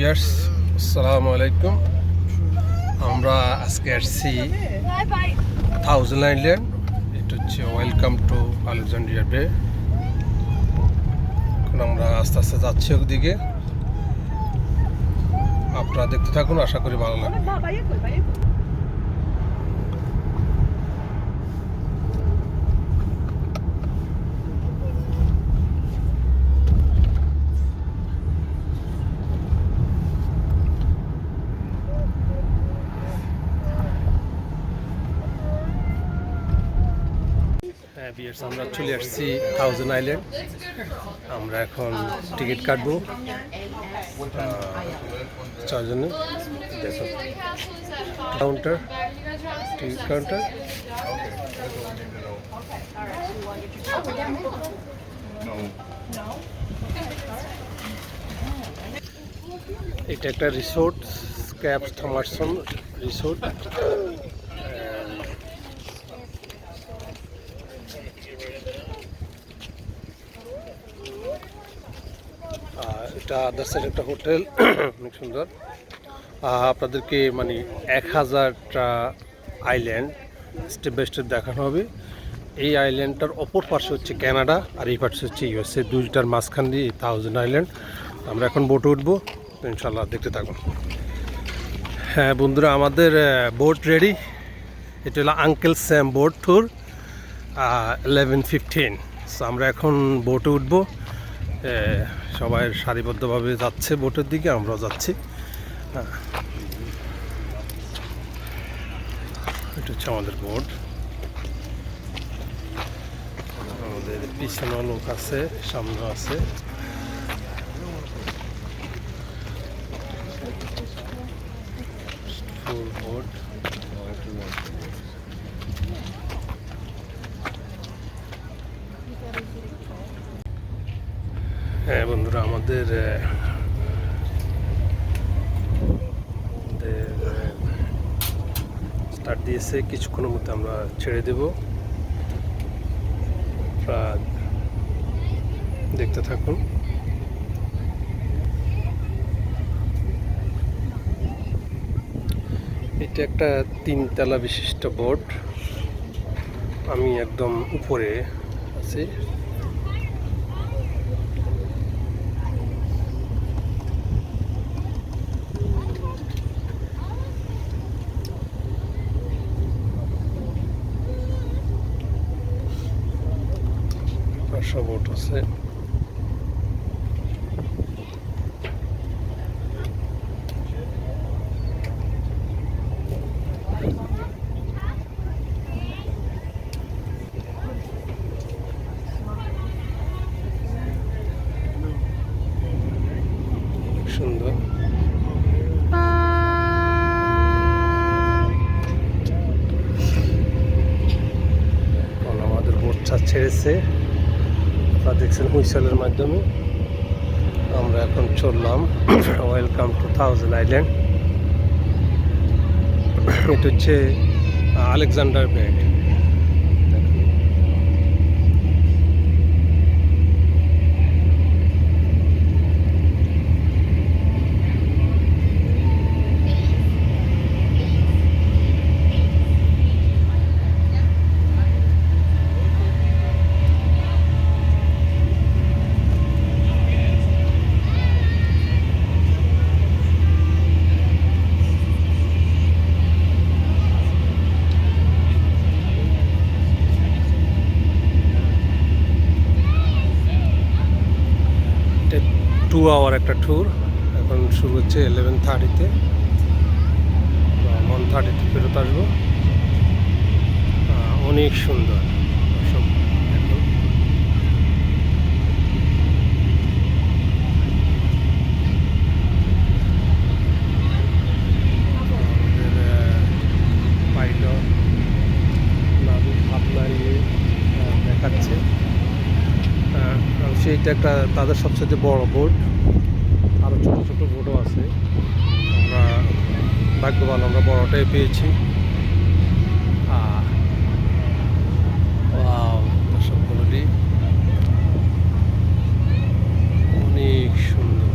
Viewers, আসসালামু আলাইকুম। আমরা আজকে আসছি থাউজেন্ড আইল্যান্ড। এটা হচ্ছে ওয়েলকাম টু আলেকজান্ড্রিয়া বে। এখন আমরা আস্তে আস্তে যাচ্ছি ওদিকে। আপনারা দেখতে থাকুন, আশা করি ভালো লাগবে। আমরা চলে আসছি থাউজেন্ড আইল্যান্ড। আমরা এখন টিকিট কাটবো চারজনে। দেখুন কাউন্টার, টিকিট কাউন্টার। এটা একটা রিসোর্ট, ক্যাপস থমারসন রিসোর্ট। এটা আদার সাইড একটা হোটেল, অনেক সুন্দর। আপনাদেরকে মানে 1000টা আইল্যান্ড স্টেপ বাই স্টেপ দেখানো হবে। এই আইল্যান্ডটার অপর পাশে হচ্ছে কানাডা, আর এই পাশে হচ্ছে ইউএসএ। দুইটার মাঝখান দিয়ে থাউজেন্ড আইল্যান্ড। আমরা এখন বোটে উঠবো, ইনশাল্লাহ দেখতে থাকুন। হ্যাঁ বন্ধুরা, আমাদের বোট রেডি। এটা হলো uncle Sam boat tour 11:15। So আমরা এখন বোটে উঠবো। সবাই সারিবদ্ধভাবে যাচ্ছে বোটের দিকে, আমরাও যাচ্ছি। এটা হচ্ছে আমাদের বোট। আমাদের পিছনেও লোক আছে, সামনেও আছে। ফুল বোট। হ্যাঁ বন্ধুরা, আমাদের স্টার্ট দিয়েছে। কিছুক্ষণের মধ্যে আমরা ছেড়ে দেব। দেখতে থাকুন। এটা একটা 3 তলা বিশিষ্ট বোট। আমি একদম উপরে আছি। বোট আছে। সুন্দর। আমাদের বোট ছেড়েছে, আপনারা দেখছেন হুইসেলের মাধ্যমে। আমরা এখন চললাম ওয়েলকাম টু থাউজেন্ড আইল্যান্ড। এটা হচ্ছে আলেকজান্ডার বে। এটা 2 আওয়ার একটা ট্যুর। এখন শুরু হচ্ছে 11:30-তে। 1:30-তে ফেরত আসবো। অনেক সুন্দর সব। এখন পাইলট নাবিক হাত নাড়িয়ে দেখাচ্ছে। সেইটা একটা তাদের সবচেয়ে বড় বোট। আরও ছোটো ছোটো বোটও আছে। আমরা ভাগ্যবান, আমরা বড়টাই পেয়েছি। সবগুলোরই অনেক সুন্দর।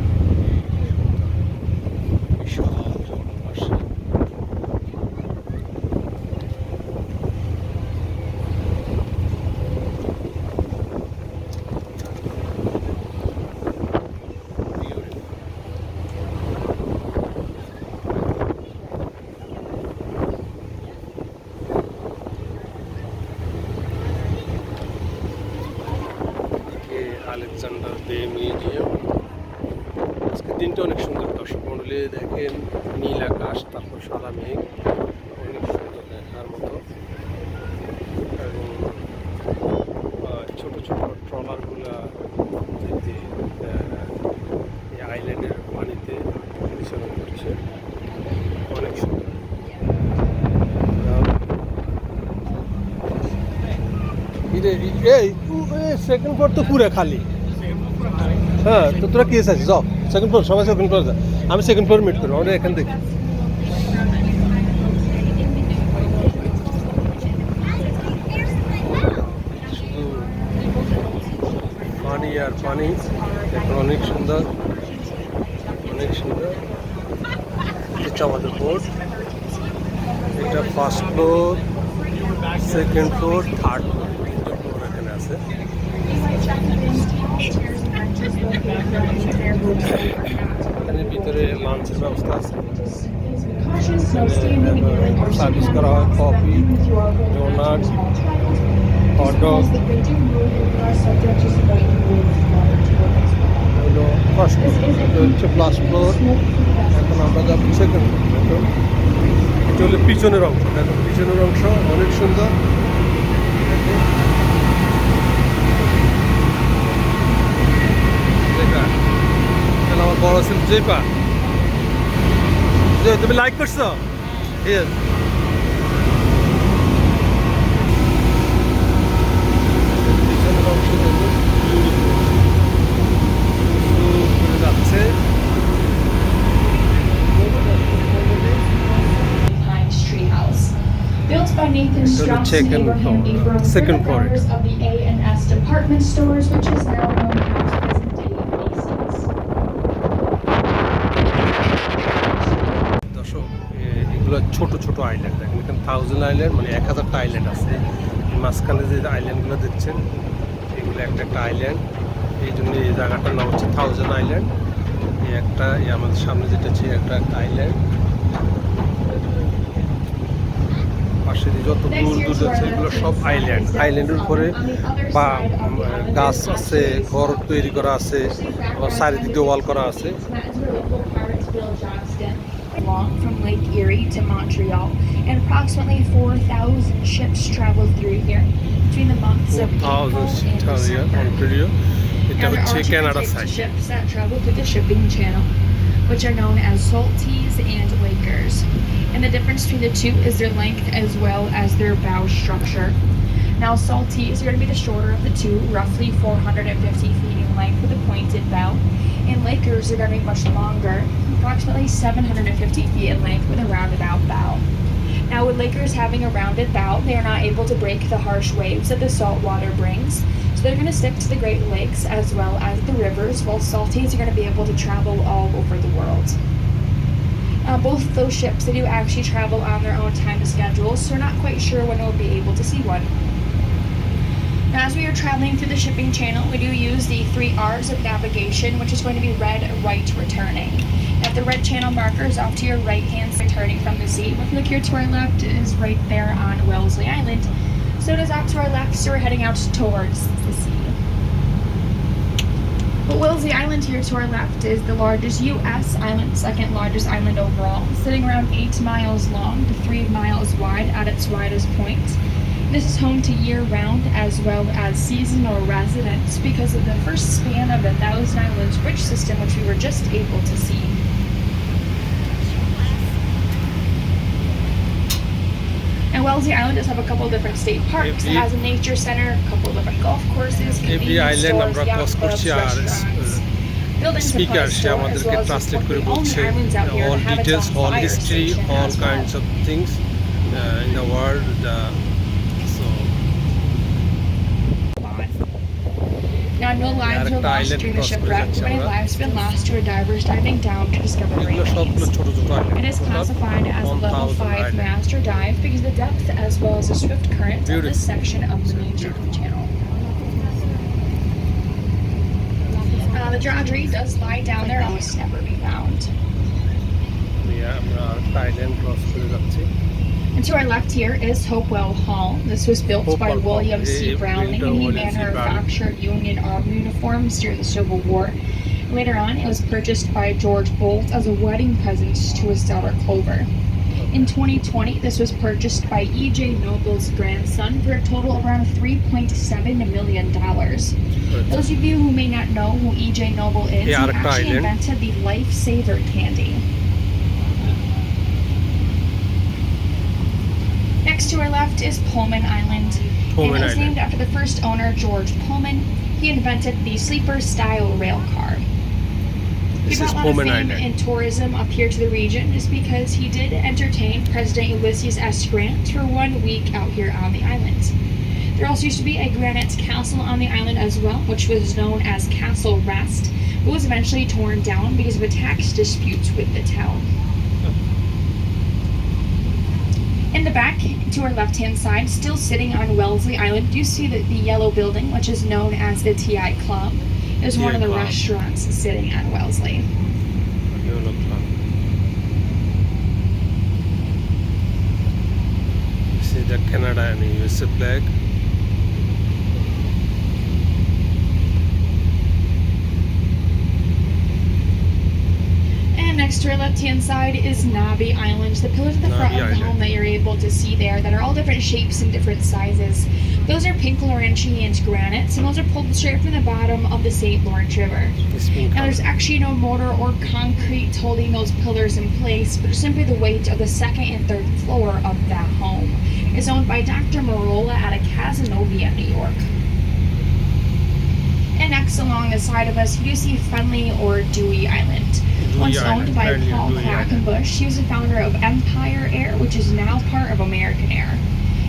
আলেকজান্ডার বে মিউজিয়াম। আজকে দিনটা অনেক সুন্দর, দর্শক মণ্ডলী দেখেন নীল আকাশ, তারপর সাদা মেঘ, অনেক সুন্দর দেখার মতো। এবং ছোট ছোট ট্রলারগুলা যেতে এই আইল্যান্ডের পানিতে বিচরণ করছে, অনেক সুন্দর। এই সেকেন্ড ফ্লোর তো পুরো খালি। হ্যাঁ, তো তোরা কি আছিস? যাও সেকেন্ড ফ্লোর, সবাই সেকেন্ড ফ্লোর যা, আমি সেকেন্ড ফ্লোর মিট করবো, আমরা এখান থেকে। শুধু পানি আর পানি, এখন অনেক সুন্দর, অনেক সুন্দর। এটা আমাদের বোর্ড, এটা first floor, second floor, third floor, তিনটা ফ্লোর এখানে আছে। এখানে ভিতরে লাঞ্চের ব্যবস্থা আছে, সার্ভিস করা হয় কফি, ডোনাট, হটডগ। হলো ফার্স্ট ফ্লোর, এটা হচ্ছে ফার্স্ট ফ্লোর। এখন আমরা যাবো সেকেন্ড ফ্লোর। এটা হলো পিছনের অংশ, দেখো পিছনের অংশ অনেক সুন্দর। আমার বড় ছিল জেপা, তুমি লাইক করছো? যাচ্ছে Built by Nathan Strauss and Abraham Abrams, second floor. founders of the A&S department stores, which is now known as present-day Macy's. দর্শক, এগুলো ছোট ছোট আইল্যান্ড, দেখেন এখানে 1000 আইল্যান্ড, মানে 1000টা আইল্যান্ড আছে। মাঝখানে যে আইল্যান্ডগুলো দেখছেন এগুলো একটা একটা আইল্যান্ড, এই জন্য এই জায়গাটার নাম হচ্ছে 1000 আইল্যান্ড। এই একটা আমাদের সামনে যেটা ছিল একটা একটা আইল্যান্ড, পাশে যত দূর দূর আছে এগুলো সব আইল্যান্ড। আইল্যান্ডের উপরে বা গাছ আছে, ঘর তৈরি করা আছে, আবার চারিদিকে ওয়াল করা আছে। From Lake Erie to Montreal, and approximately 4,000 ships travel through here between the months of April and December. Now, there are two types of ships that travel through the shipping channel, which are known as salties and Lakers. And the difference between the two is their length as well as their bow structure. Now, salties are going to be the shorter of the two, roughly 450 feet in length with a pointed bow. And Lakers are going to be much longer, approximately 750 feet in length with a rounded out bow. Now, with Lakers having a rounded bow, they are not able to break the harsh waves that the salt water brings. So they're going to stick to the Great Lakes as well as the rivers, while salties are going to be able to travel all over the world. Both of those ships, they do actually travel on their own time schedules, so we're not quite sure when we'll be able to see one. Now, as we are traveling through the shipping channel, we do use the 3 R's of navigation, which is going to be red, right, returning. Now, the red channel marker is off to your right hand, returning from the sea. If we look here to our left, it is right there on Wellesley Island. So it is off to our left, so we're heading out towards the sea. But Wellesley Island here to our left is the largest U.S. island, second largest island overall, sitting around 8 miles long to 3 miles wide at its widest point. This is home to year-round as well as seasonal residents because of the first span of the Thousand Islands bridge system, which we were just able to see. And Wellesley Island does have a couple of different state parks. It has a nature center, a couple of different golf courses, convenience stores, yacht clubs, restaurants, buildings and speaker park say store, as আমাদেরকে well as translate করে the only বলছে islands out here all that have its details, own all fire history, station all as well. kinds of things in the world. So Now, no lives were lost during the shipwreck. Many lives have been lost to divers diving down to discover এগুলো সবগুলো remains. ছোট ছোট It is classified as a level 5 master dive because of the depth as well as the swift current of this section of the main shipping channel. The drowgery does lie down there and must never be found. আমরা Thailand cross করে যাচ্ছি। And to our left here is Hopewell Hall. This was built by Hopewell Hall. William C. Browning, and he William C. Browning. manufactured Union Army uniforms during the Civil War. Later on, it was purchased by George Bolt as a wedding present to his daughter Clover. In 2020, this was purchased by E.J. Noble's grandson for a total of around $3.7 million. Those of you who may not know who E.J. Noble is, he actually invented the Lifesaver candy. Next to our left is Pullman Island. And it was named after the first owner, George Pullman. He invented the sleeper-style rail car. He brought a lot of fame and tourism up here to the region just because he did entertain President Ulysses S. Grant for 1 week out here on the island. There also used to be a granite castle on the island as well, which was known as Castle Rest, but was eventually torn down because of a tax dispute with the town. In the back, to our left-hand side, still sitting on Wellesley Island, you see the yellow building, which is known as the T.I. Club. It was one of the restaurants sitting on Wellesley. You see the Canada and USA flag. Next to our left-hand side is Nobby Island. The pillars at the front of the home that you're able to see there that are all different shapes and different sizes. Those are pink Laurentian granites, and those are pulled straight from the bottom of the St. Lawrence River. Now, there's actually no mortar or concrete holding those pillars in place, but simply the weight of the second and third floor of that home. It's owned by Dr. Marola out of Cazenovia, New York. And next along the side of us, you do see Friendly or Dewey Island. Once owned by Paul Quackenbush, he was the founder of Empire Air, which is now part of American Air.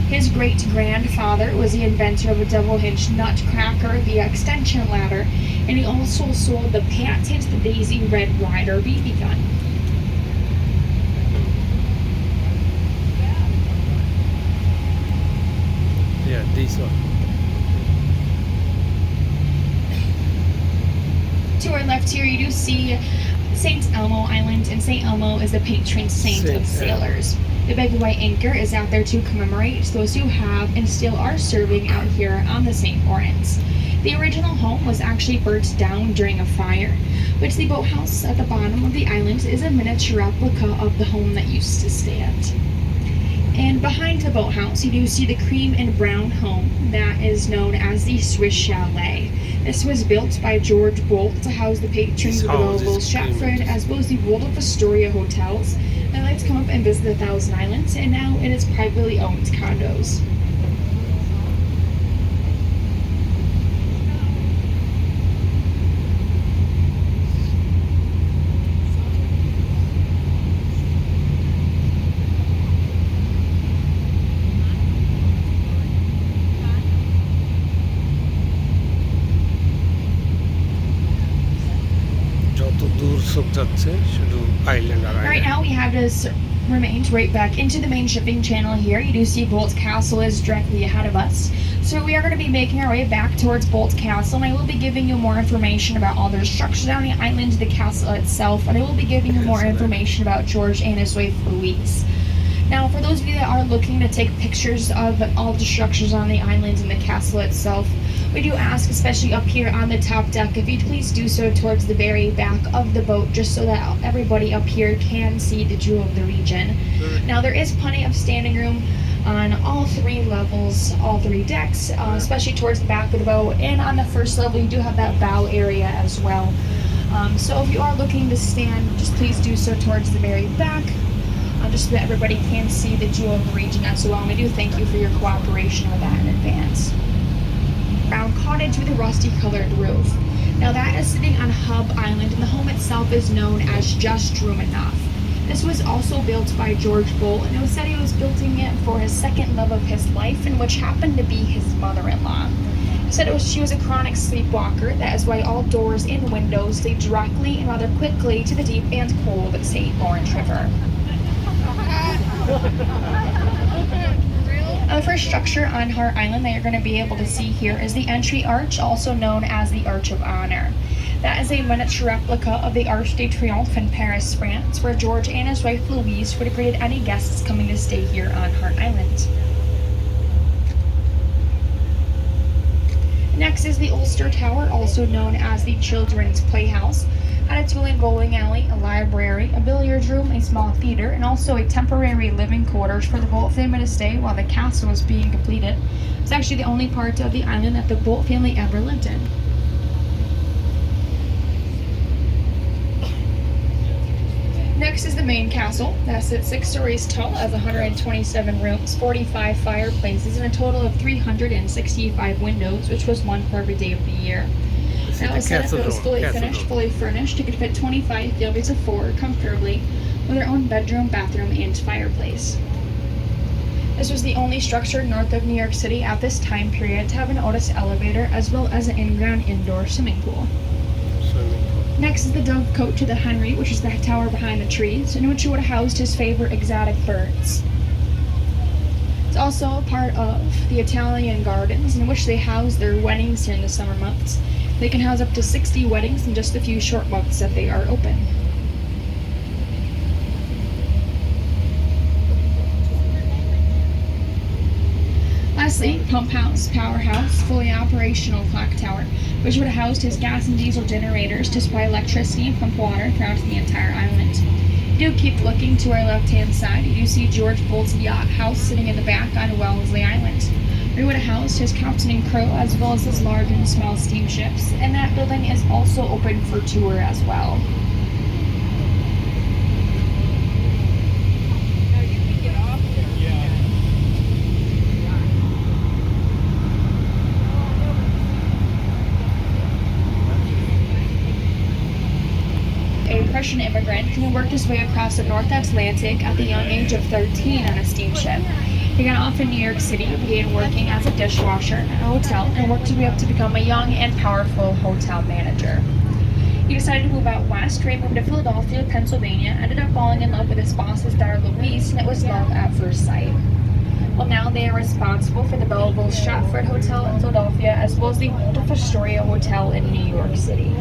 His great-grandfather was the inventor of a double-hinge nutcracker, the extension ladder, and he also sold the patent Daisy Red Ryder BB gun. Yeah, these are. To our left here, you do see St. Elmo Island, and St. Elmo is the patron saint of sailors. The big white anchor is out there to commemorate those who have and still are serving out here on the St. Lawrence. The original home was actually burnt down during a fire, but the boathouse at the bottom of the island is a miniature replica of the home that used to stand. And behind the boathouse, you do see the cream and brown home that is known as the Swiss Chalet. This was built by George Bolt to house the patrons of the Nobles Stratford, as well as the Waldorf Astoria hotels. They like to come up and visit the Thousand Islands, and now it is privately owned condos. Right now we have this remained right back into the main shipping channel here. You do see Bolt Castle is directly ahead of us. So we are going to be making our way back towards Bolt Castle, and I will be giving you more information about all the structures on the island, the castle itself, and I will be giving you more information about George and his wife Louise. Now, for those of you that are looking to take pictures of all the structures on the island and the castle itself, we do ask, especially up here on the top deck, if you'd please do so towards the very back of the boat, just so that everybody up here can see the jewel of the region. Now, there is plenty of standing room on all three levels, all three decks, especially towards the back of the boat, and on the first level, you do have that bow area as well. So if you are looking to stand, just please do so towards the very back, just so that everybody can see the jewel of the region as well. And we do thank you for your cooperation with that in advance. Brown cottage with a rusty colored roof. Now that is sitting on Hub Island, and the home itself is known as Just Room Enough. This was also built by George Bolt, and it was said he was building it for his second love of his life, and which happened to be his mother-in-law. He said she was a chronic sleepwalker. That is why all doors and windows lead directly and rather quickly to the deep and cold St. Lawrence River. The first structure on Hart Island that you're going to be able to see here is the entry arch, also known as the Arch of Honor. That is a miniature replica of the Arc de Triomphe in Paris, France, where George and his wife Louise would have greeted any guests coming to stay here on Hart Island. Next is the Ulster Tower, also known as the Children's Playhouse. Had a two-lane bowling alley, a library, a billiards room, a small theater, and also a temporary living quarters for the Bolt family to stay while the castle was being completed. It's actually the only part of the island that the Bolt family ever lived in. Next is the main castle. That sits 6 stories tall, has 127 rooms, 45 fireplaces, and a total of 365 windows, which was one for every day of the year. That was set up, it was fully finished, fully furnished. It could fit 25 families of 4 comfortably, with their own bedroom, bathroom, and fireplace. This was the only structure north of New York City at this time period to have an Otis elevator, as well as an in-ground indoor swimming pool. Next is the Dovecote to the Henry, which is the tower behind the trees, in which he would have housed his favorite exotic birds. It's also a part of the Italian Gardens, in which they house their weddings during the summer months. They can house up to 60 weddings in just a few short months that they are open. Lastly, Pump House, Powerhouse, fully operational clock tower, which would have housed his gas and diesel generators to supply electricity and pump water throughout the entire island. Do keep looking to our left-hand side. You do see George Bolt's yacht house sitting in the back on Wellesley Island. We would have housed his captain and crew, as well as his large and small steamships, and that building is also open for tour as well. A Prussian immigrant who worked his way across the North Atlantic at the young age of 13 on a steamship. He got off in New York City, began working as a dishwasher at a hotel, and worked his way up to become a young and powerful hotel manager. He decided to move out west, where he moved to Philadelphia, Pennsylvania, ended up falling in love with his boss's daughter Louise, and it was love at first sight. Well, now they are responsible for the Belleville Stratford Hotel in Philadelphia, as well as the Waldorf Astoria Hotel in New York City.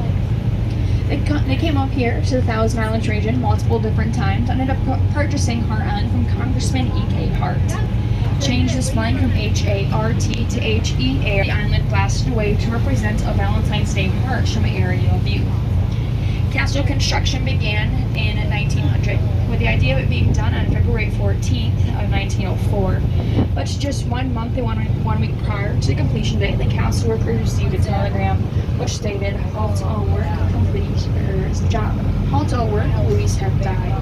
They came up here to the Thousand Islands region multiple different times, ended up purchasing Hart Island from Congressman E.K. Hart. Changed the spelling from H-A-R-T to H-E-A. The island blasted away to represent a Valentine's Day march from an aerial view. Castle construction began in 1900, with the idea of it being done on February 14th of 1904. But just 1 month and 1 week prior to the completion date, the castle workers received a telegram which stated, "Halt all work, complete her job. Halt all work, Louise have died."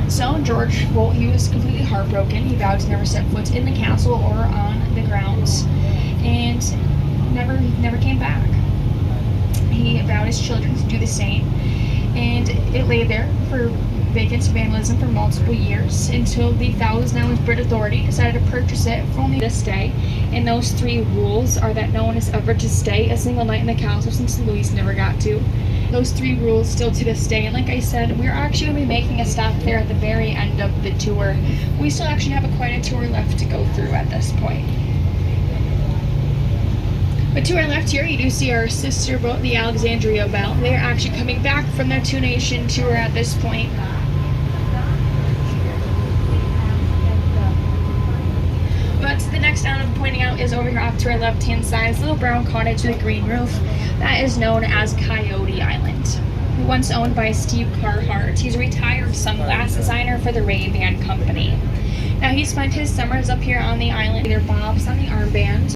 So George, well, he was completely heartbroken. He vowed to never set foot in the castle or on the grounds, and never came back. He vowed his children to do the same, and it lay there for vacant vandalism for multiple years until the Thousand Islands Bridge Authority decided to purchase it for only this day. And those 3 rules are that no one is ever to stay a single night in the castle, since Louise never got to. Those 3 rules still to this day, and like I said, we're actually going to be making a stop there at the very end of the tour. We still actually have quite a tour left to go through at this point. But to our left here, you do see our sister boat, the Alexandria Belle. They're actually coming back from their 2-nation tour at this point. But the next island I'm pointing out is over here off to our left-hand side. It's a little brown cottage with a green roof. That is known as Coyote Island. Once owned by Steve Carhart. He's a retired sunglass designer for the Ray-Ban Company. Now, he spent his summers up here on the island, either bobs on the armband,